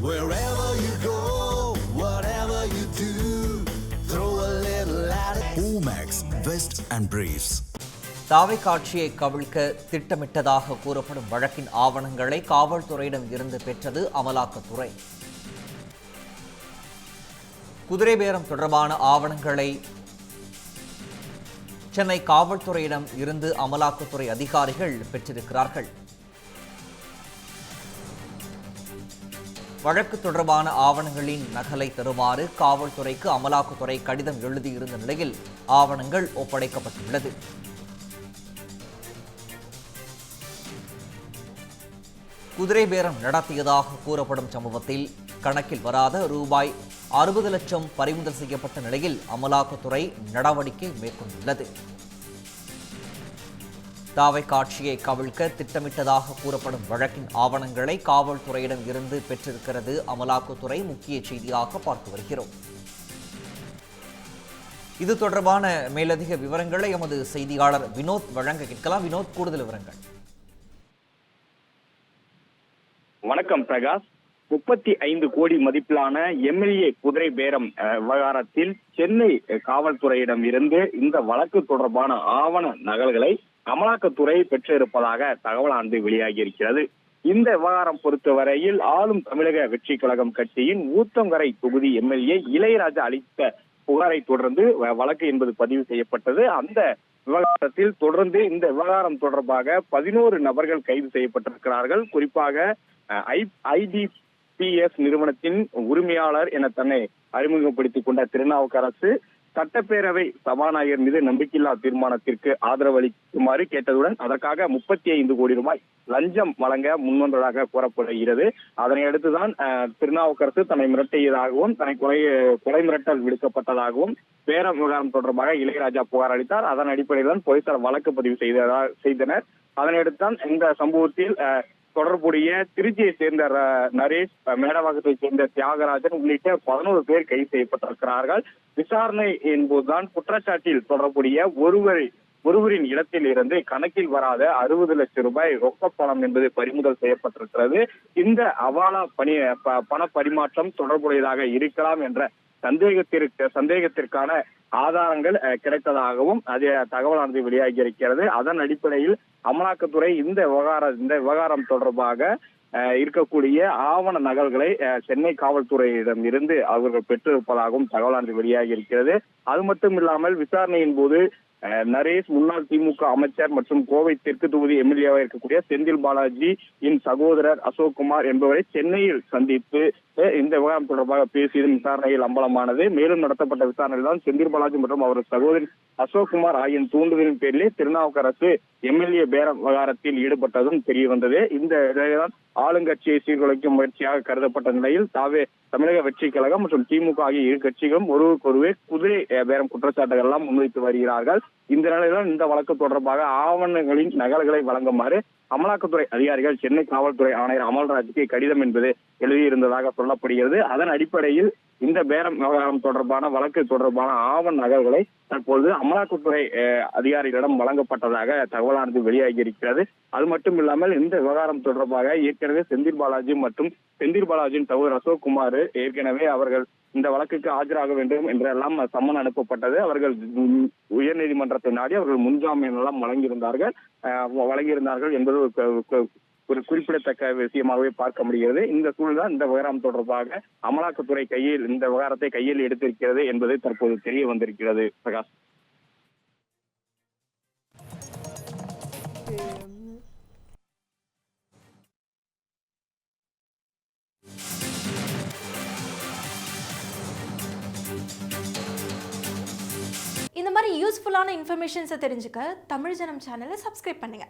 Wherever you go, whatever you do, throw a little at it. Omax, Vest and Briefs. தாவை காட்சியை கவிழ்க்க திட்டமிட்டதாக கூறப்படும் வழக்கின் ஆவணங்களை காவல்துறையிடம் இருந்து பெற்றது அமலாக்கத்துறை. குதிரை பேரம் தொடர்பான ஆவணங்களை சென்னை காவல்துறையிடம் இருந்து அமலாக்கத்துறை அதிகாரிகள் பெற்றிருக்கிறார்கள். வழக்கு தொடர்பான ஆவணங்களின் நகலை தருமாறு காவல்துறைக்கு அமலாக்கத்துறை கடிதம் எழுதியிருந்த நிலையில் ஆவணங்கள் ஒப்படைக்கப்பட்டுள்ளது. குதிரை பேரம் நடத்தியதாக கூறப்படும் சம்பவத்தில் கணக்கில் வராத ரூபாய் 60 லட்சம் பறிமுதல் செய்யப்பட்ட நிலையில் அமலாக்கத்துறை நடவடிக்கை மேற்கொண்டுள்ளது. தாவை காட்சியை கவிழ்க்க திட்டமிட்டதாக கூறப்படும் வழக்கின் ஆவணங்களை காவல்துறையிடம் இருந்து பெற்றிருக்கிறது அமலாக்கத்துறை முக்கிய செய்தியாக பார்த்து வருகிறோம். இது தொடர்பான மேலதிக விவரங்களை எமது செய்தியாளர் வினோத் வழங்க கேட்கலாம். வினோத், கூடுதல் விவரங்கள். வணக்கம் பிரகாஷ். 35 கோடி மதிப்பிலான எம்எல்ஏ குதிரை பேரம் விவகாரத்தில் சென்னை காவல்துறையிடம் இருந்து இந்த வழக்கு தொடர்பான ஆவண நகல்களை அமலாக்கத்துறை பெற்றிருப்பதாக தகவலானது வெளியாகி இருக்கிறது. இந்த விவகாரம் பொறுத்தவரையில் ஆளும் தமிழக வெற்றி கழகம் கட்சியின் ஊத்தங்கரை தொகுதி எம்எல்ஏ இளையராஜா அளித்த புகாரை தொடர்ந்து வழக்கு என்பது பதிவு செய்யப்பட்டது. அந்த விவகாரத்தில் தொடர்ந்து இந்த விவகாரம் தொடர்பாக 11 நபர்கள் கைது செய்யப்பட்டிருக்கிறார்கள். குறிப்பாக IDPS நிறுவனத்தின் உரிமையாளர் என தன்னை அறிமுகப்படுத்திக் கொண்ட திருநாவுக்கரசு சட்டப்பேரவை சபாநாயகர் மீது நம்பிக்கையில்லா தீர்மானத்திற்கு ஆதரவு அளிக்குமாறு கேட்டதுடன் அதற்காக 35 கோடி ரூபாய் லஞ்சம் வழங்க முன்வந்ததாக கூறப்படுகிறது. அதனை அடுத்துதான் திருநாவுக்கரசு தன்னை மிரட்டியதாகவும் தன்னை கொலை மிரட்டல் விடுக்கப்பட்டதாகவும் பேர விவகாரம் தொடர்பாக இளையராஜா புகார் அளித்தார். அதன் அடிப்படையில் தான் போலீசார் வழக்கு பதிவு செய்தனர். அதனையடுத்தான் இந்த சம்பவத்தில் தொடர்புடைய திருச்சியை சேர்ந்த நரேஷ், மேடவாக்கத்தை சேர்ந்த தியாகராஜன் உள்ளிட்ட 11 பேர் கைது செய்யப்பட்டிருக்கிறார்கள். விசாரணை என்பதுதான் குற்றச்சாட்டில் தொடர்புடைய ஒருவரின் இடத்தில் இருந்து கணக்கில் வராத 60 லட்சம் ரூபாய் ரொக்க பணம் என்பது பறிமுதல் செய்யப்பட்டிருக்கிறது. இந்த அவாலா பண பரிமாற்றம் தொடர்புடையதாக இருக்கலாம் என்ற சந்தேகத்திற்கான ஆதாரங்கள் கிடைத்ததாகவும் அது தகவலானது வெளியாகி இருக்கிறது. அதன் அடிப்படையில் அமலாக்கத்துறை இந்த விவகாரம் தொடர்பாக இருக்கக்கூடிய ஆவண நகல்களை சென்னை காவல்துறையிடம் இருந்து அவர்கள் பெற்றிருப்பதாகவும் தகவலானது வெளியாகி இருக்கிறது. அது மட்டும் இல்லாமல் விசாரணையின் போது நரேஷ் முன்னாள் திமுக அமைச்சர் மற்றும் கோவை தெற்கு தொகுதி எம்எல்ஏவாக இருக்கக்கூடிய செந்தில் பாலாஜி சகோதரர் அசோக்குமார் என்பவரை சென்னையில் சந்தித்து இந்த விவகாரம் தொடர்பாக பேசியதும் விசாரணையில் அம்பலமானது. மேலும் நடத்தப்பட்ட விசாரணையில் தான் செந்தில் பாலாஜி மற்றும் அவரது சகோதரி அசோக்குமார் ஆகிய தூண்டுதலின் பேரிலே திருநாவுக்கரசு எம்எல்ஏ பேரம் விவகாரத்தில் ஈடுபட்டதும் தெரிய வந்தது. இந்த நிலையில்தான் ஆளுங்கட்சியை சீர்குலைக்கும் முயற்சியாக கருதப்பட்ட நிலையில் தமிழக வெற்றி கழகம் மற்றும் திமுக ஆகிய இரு கட்சிகளும் ஒருவருக்கொருவே குதிரை பேரம் குற்றச்சாட்டுகள் எல்லாம் முன்வைத்து வருகிறார்கள். இந்த நிலையில்தான் இந்த வழக்கு தொடர்பாக ஆவணங்களின் நகல்களை வழங்குமாறு அமலாக்கத்துறை அதிகாரிகள் சென்னை காவல்துறை ஆணையர் அமல்ராஜுக்கு கடிதம் என்பது எழுதியிருந்ததாக சொல்லப்படுகிறது. அதன் அடிப்படையில் இந்த பேரம் விவகாரம் தொடர்பான வழக்கு தொடர்பான ஆவண நகல்களை தற்போது அமலாக்கத்துறை அதிகாரிகளிடம் வழங்கப்பட்டதாக தகவலானது வெளியாகி இருக்கிறது. அது மட்டும் இல்லாமல் இந்த விவகாரம் தொடர்பாக ஏற்கனவே செந்தில் பாலாஜி மற்றும் செந்தில் பாலாஜியின் சகோதரர் அசோக்குமார் ஏற்கனவே அவர்கள் இந்த வழக்குக்கு ஆஜராக வேண்டும் என்றெல்லாம் சம்மன் அனுப்பப்பட்டது. அவர்கள் உயர்நீதிமன்றத்தை நாடி அவர்கள் முன்ஜாமீன் எல்லாம் வழங்கியிருந்தார்கள் என்பது ஒரு குறிப்பிடத்தக்க விஷயமாகவே பார்க்க முடிகிறது. இந்த சூழல்தான் இந்த விவகாரம் தொடர்பாக அமலாக்கத்துறை இந்த விவகாரத்தை கையில் எடுத்திருக்கிறது என்பது தற்போது தெரிய வந்திருக்கிறது. பிரகாஷ், இந்த மாதிரி யூஸ்ஃபுல்லான இன்ஃபர்மேஷன்ஸை தெரிஞ்சுக்க தமிழ் ஜனம் சேனலை சப்ஸ்கிரைப் பண்ணுங்க.